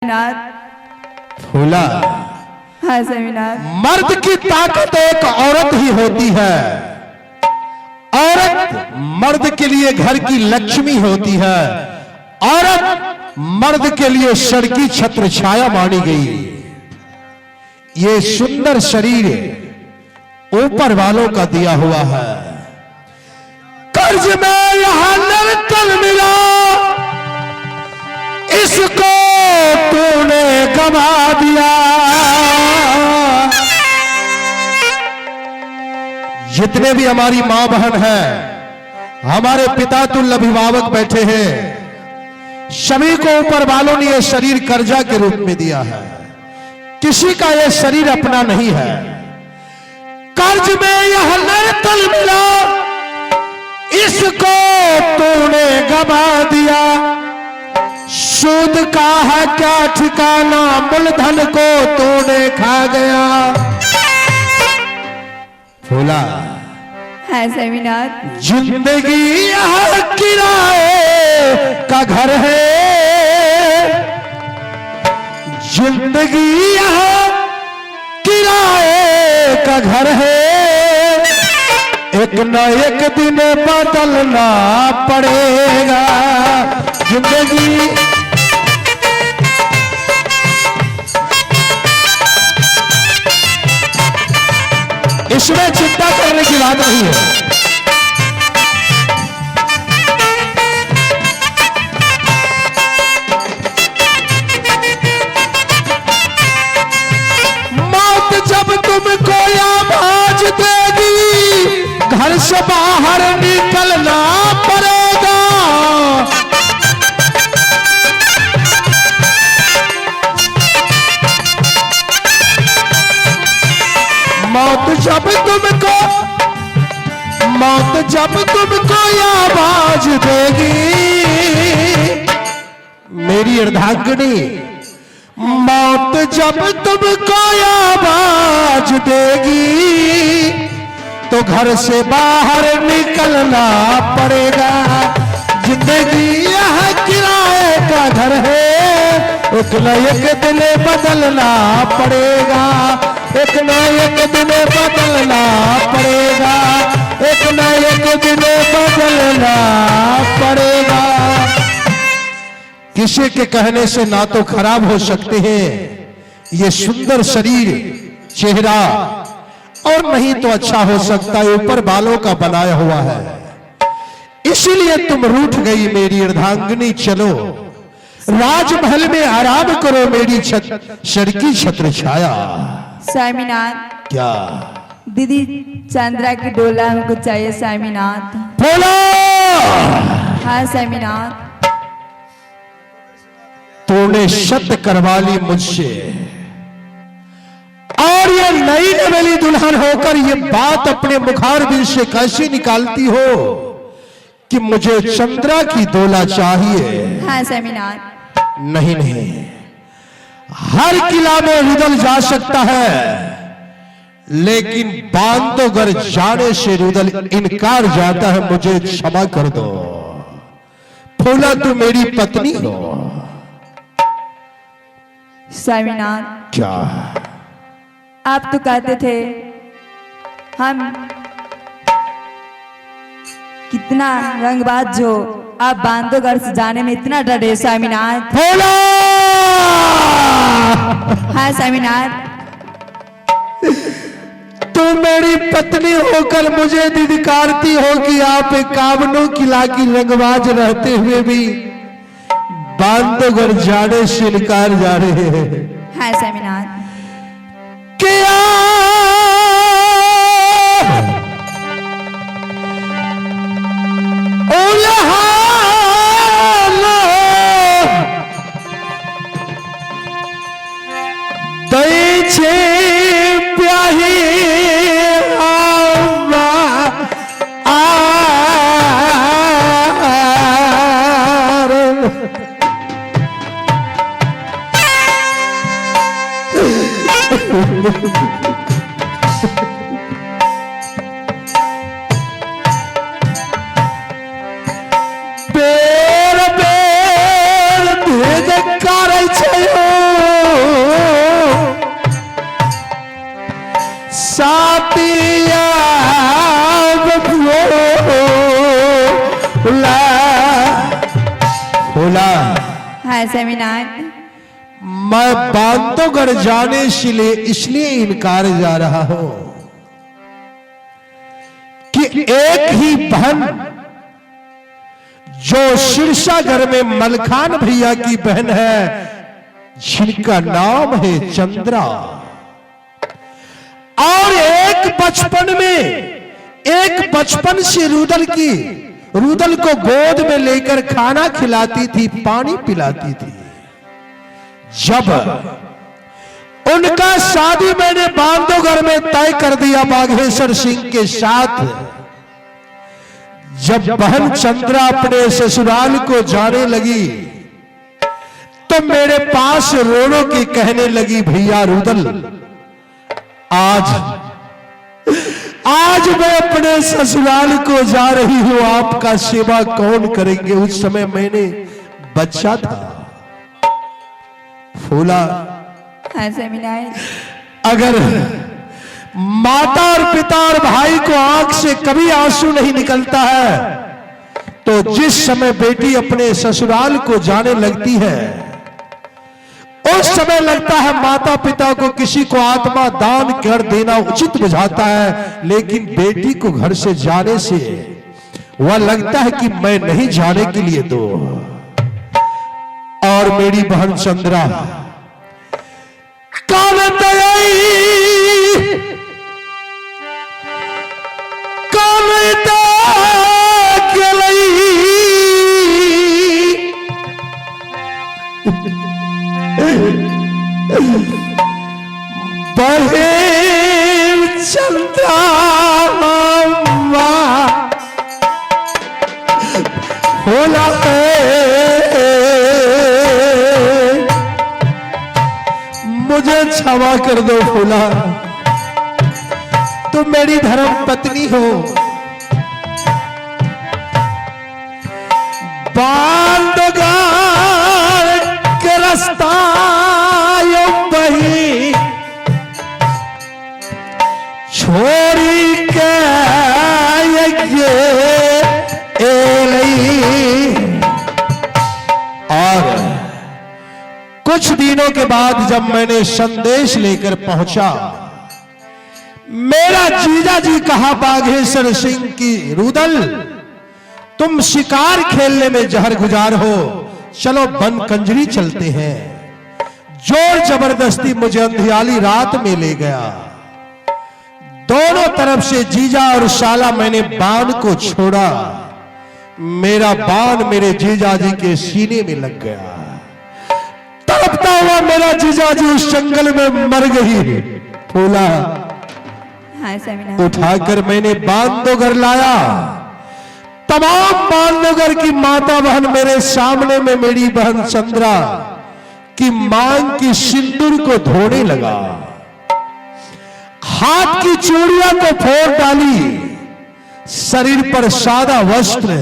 फूला। हाँ सेमिनार। मर्द की ताकत एक औरत ही होती है। औरत मर्द के लिए घर की लक्ष्मी होती है। औरत मर्द के लिए सड़की छत्र छाया मानी गई। ये सुंदर शरीर ऊपर वालों का दिया हुआ है। कर्ज में यहां नर्तन मिला, इसको तूने गवा दिया। जितने भी हमारी मां बहन है, हमारे पिता तुल्य अभिभावक बैठे हैं, सभी को ऊपर वालों ने यह शरीर कर्जा के रूप में दिया है। किसी का यह शरीर अपना नहीं है। कर्ज में यह नर्तन मिला, इसको तूने गवा दिया। सूद का है क्या ठिकाना, मूलधन को तूने खा गया। फूला। हाँ सेमिनार। जिंदगी यह किराए का घर है, जिंदगी यह किराए का घर है। एक न एक दिन बदलना पड़ेगा। जिंदगी इसमें चिंता करने की बात नहीं है। मौत जब तुमको आवाज देगी, घर से बाहर निकलना पड़ेगा। मौत जब तुमको आवाज देगी, मेरी अर्धांगिनी, मौत जब तुमको आवाज देगी, तो घर से बाहर निकलना पड़ेगा। जिंदगी यह किराए का घर है, एक न एक दिन बदलना पड़ेगा। एक न एक दिन बदलना पड़ेगा। एक न एक दिन बदलना पड़ेगा। किसी के कहने से ना तो खराब हो सकते हैं ये सुंदर शरीर, चेहरा, और नहीं तो अच्छा हो सकता है, ऊपर बालों का बनाया हुआ है। इसीलिए तुम रूठ गई मेरी अर्धांगिनी। चलो राजमहल में आराम करो मेरी सड़की छत्र छाया। सेमिनार। क्या? दीदी चंद्रा की डोला हमको चाहिए सेमिनार। बोलो। हाँ सेमिनार। तूने शत करवा ली मुझसे, और ये नई नवेली दुल्हन होकर ये बात अपने मुखारबिंद से कैसे निकालती हो कि मुझे चंद्रा की डोला चाहिए। हाँ सेमिनार। नहीं नहीं, हर किला में रुदल जा सकता है, लेकिन बांधोगढ़ जाने से रुदल इनकार जाता है। मुझे क्षमा कर दो फूला, तू मेरी पत्नी हो। सेमिनार। क्या? आप तो कहते थे हम कितना रंगबाज हो, आप बांधोगढ़ से जाने में इतना डरे। सेमिनार। फूला। हाँ सेमिनार। तू मेरी पत्नी होकर मुझे धिक्कारती हो कि आप कावनों किला की रंगबाज रहते हुए भी बांधोगढ़ जाने से इनकार जा रहे हैं। हाँ सेमिनार। क्या दैछे प्याही बेर बेर भेज करे छै। स्वामीनाथ। मैं बांधवगढ़ जाने इसलिए इनकार जा रहा हूं कि एक ही बहन जो सिरसागर में मलखान भैया की बहन है, जिनका नाम है चंद्रा, और एक बचपन से रुदल को गोद में लेकर खाना खिलाती थी, पानी पिलाती थी। जब उनका शादी मैंने बांधवगढ़ में तय कर दिया बाघेश्वर सिंह के साथ, जब बहन चंद्रा अपने ससुराल को जाने लगी तो मेरे पास रो रो के कहने लगी, भैया रुदल, आज मैं अपने ससुराल को जा रही हूं, आपका सेवा कौन करेंगे। उस समय मैंने बच्चा था। फूला, अगर माता और पिता और भाई को आंख से कभी आंसू नहीं निकलता है, तो जिस समय बेटी अपने ससुराल को जाने लगती है, उस समय लगता है माता पिता को किसी को आत्मा दान कर देना उचित बुझाता है, लेकिन बेटी को घर से जाने से वह लगता है कि मैं नहीं जाने के लिए दो। और मेरी बहन चंद्रा बहन चंद्रा होला मुझे क्षमा कर दो फूला, तुम मेरी धर्म पत्नी हो। बांधवगढ़ के रास्ता बही छोड़ी के और कुछ दिनों के बाद जब मैंने संदेश लेकर पहुंचा, मेरा जीजा जी कहा बाघेश्वर सिंह की, रुदल तुम शिकार खेलने में जहर गुजार हो, चलो बन कंजरी चलते हैं। जोर जबरदस्ती मुझे अंधियाली रात में ले गया। दोनों तरफ से जीजा और शाला मैंने बाण को छोड़ा, मेरा बाण मेरे जीजा जी के सीने में लग गया। तड़पता हुआ मेरा जीजा जी उस जंगल में मर गई। फूला, उठाकर मैंने बांधवगढ़ लाया। तमाम बांधवगढ़ की माता बहन मेरे सामने में मेरी बहन चंद्रा की मांग की सिंदूर को धोने लगा, हाथ की चूड़ियां को फोड़ डाली, शरीर पर सादा वस्त्र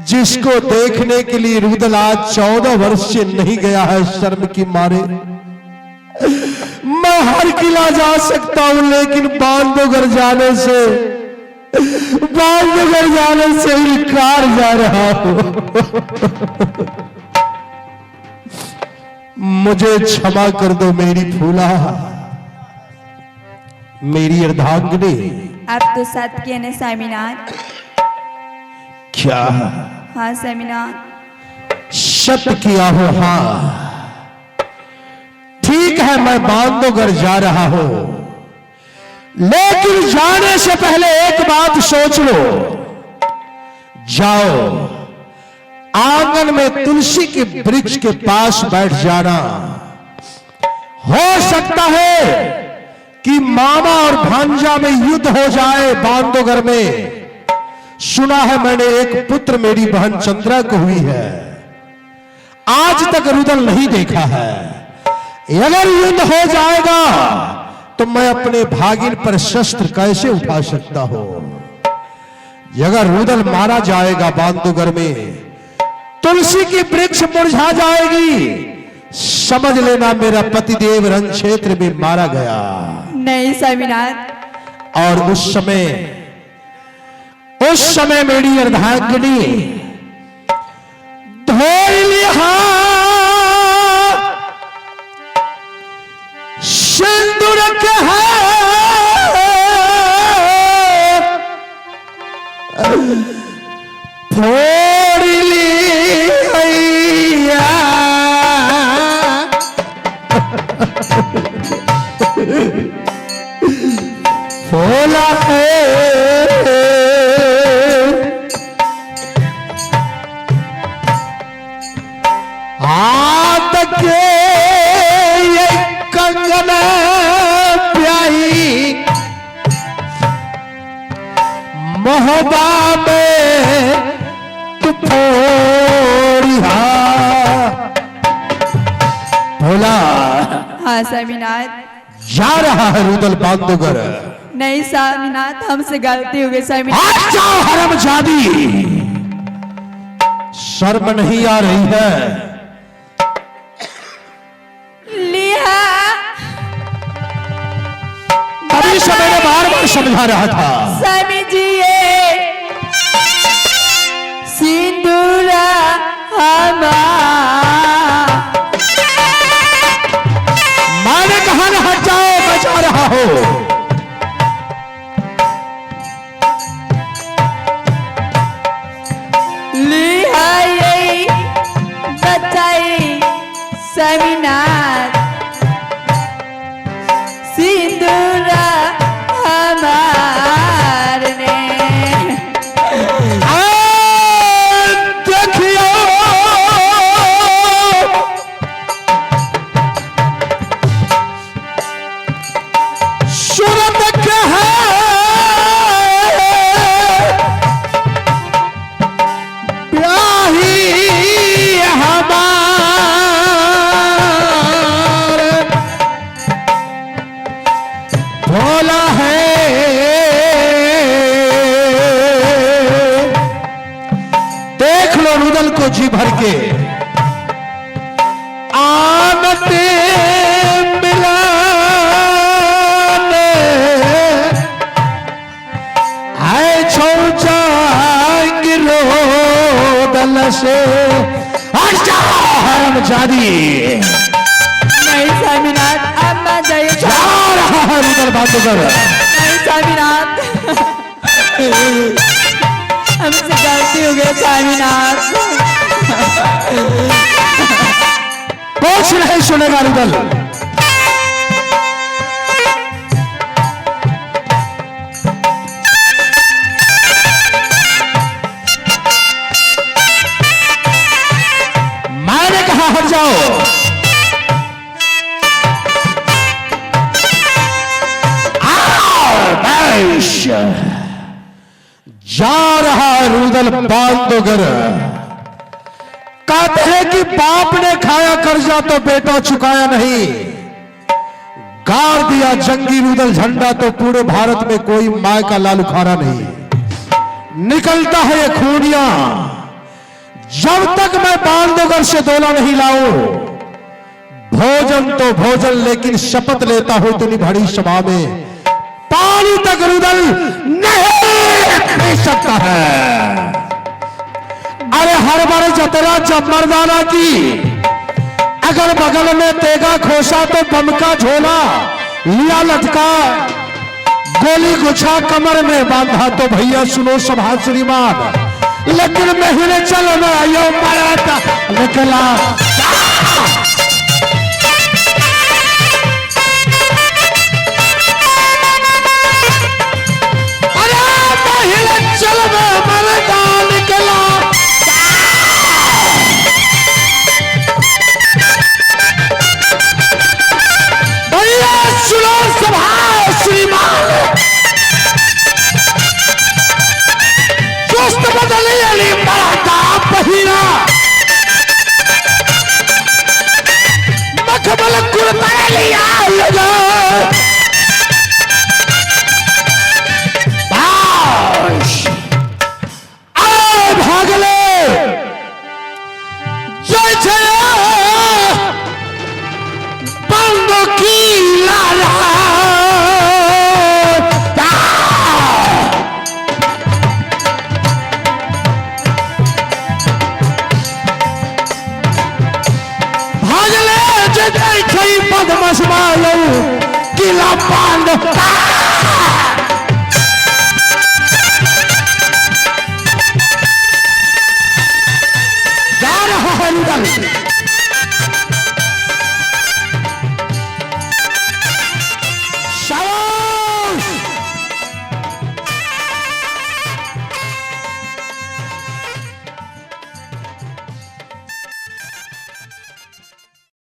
जिसको देखने के लिए रुदल आज 14 वर्ष से नहीं गया है शर्म की मारे। मैं हर किला जा सकता हूं, लेकिन बांधवगढ़ जाने से इनकार जा रहा हूं। मुझे क्षमा कर दो मेरी फूला, मेरी अर्धांगिनी। आप तो सत्य ने स्वामीनाथ। क्या? हाँ स्वामीनाथ। सत्य किया हो? हाँ ठीक है, मैं बांधवगढ़ जा रहा हूं, लेकिन जाने से पहले एक बात सोच लो। जाओ आंगन में तुलसी के वृक्ष के पास बैठ जाना। हो सकता है कि मामा और भांजा में युद्ध हो जाए बांधवगढ़ में। सुना है मैंने एक पुत्र मेरी बहन चंद्रा को हुई है, आज तक रुदल नहीं देखा है। अगर युद्ध हो जाएगा तो मैं अपने भागिन पर शस्त्र कैसे उठा सकता हूं? अगर रुदल मारा जाएगा बांधवगढ़ में, तुलसी की वृक्ष मुरझा जाएगी, समझ लेना मेरा पतिदेव रण क्षेत्र में मारा गया। नहीं स्वामीनाथ। और उस समय मेरी अर्धांगिनी धोली हाथ के है फोड़ ली हैया फोला है हाथ के ये कंगन प्याही मोहबा में तू फोड़िया भोला। हाँ स्वामीनाथ। जा रहा है रुदल बांधोगर। नहीं स्वामीनाथ, हमसे गलती हो गई स्वामीनाथ। हट जाओ हरामजादी, शर्म नहीं आ रही है? लिया अभी से मैंने बार बार समझा रहा था। स्वामी जी ये सिंदूरा मैंने कहा ना हट जाओ, बचा रहा हो। लिया ये बचाई स्वामीनाथ सिंदूरा हमारे देखियो सूरत के है ब्याही हमारे भोला है देख लो रुदल को जी भर के आनते मिलाने है छौचाएंगे रुदल से। अच्छा हरामजादी, नहीं स्वामीनाथ, अब मत जाइए। जा रहा है रुदल बांधोगर। नहीं स्वामीनाथ, हमसे गलती हो गई स्वामीनाथ। कुछ नहीं सुनेगा रुदल। मैंने कहा हट जाओ। जा रहा रुदल बांधोगर। कहते हैं कि बाप ने खाया कर्जा तो बेटा चुकाया नहीं। गाड़ दिया जंगी रुदल झंडा तो पूरे भारत में कोई माय का लाल उखाड़ा नहीं। निकलता है ये खूनियां, जब तक मैं बांधोगर से दोला नहीं लाऊं। भोजन तो भोजन, लेकिन शपथ लेता हूं इतनी बड़ी सभा में पानी तक रुदल नहीं खा सकता है। अरे हर बार जतरा जब मर्दाना की, अगर बगल में तेगा खोसा तो बम का झोला लिया लटका, गोली गुछा कमर में बांधा तो भैया सुनो सभा श्रीमान, लेकिन महीने चल में आयो मरता निकला। अरे महीने चल में मरता निकला। भैया सुनो सभा श्रीमान, दोस्त बदली अली मराठा पहिरा, मखमल कुर्ता लिया लगा। आओ भागले जय जय बंदो की लाला। भागले जय जय पद्मस मालू किला बांध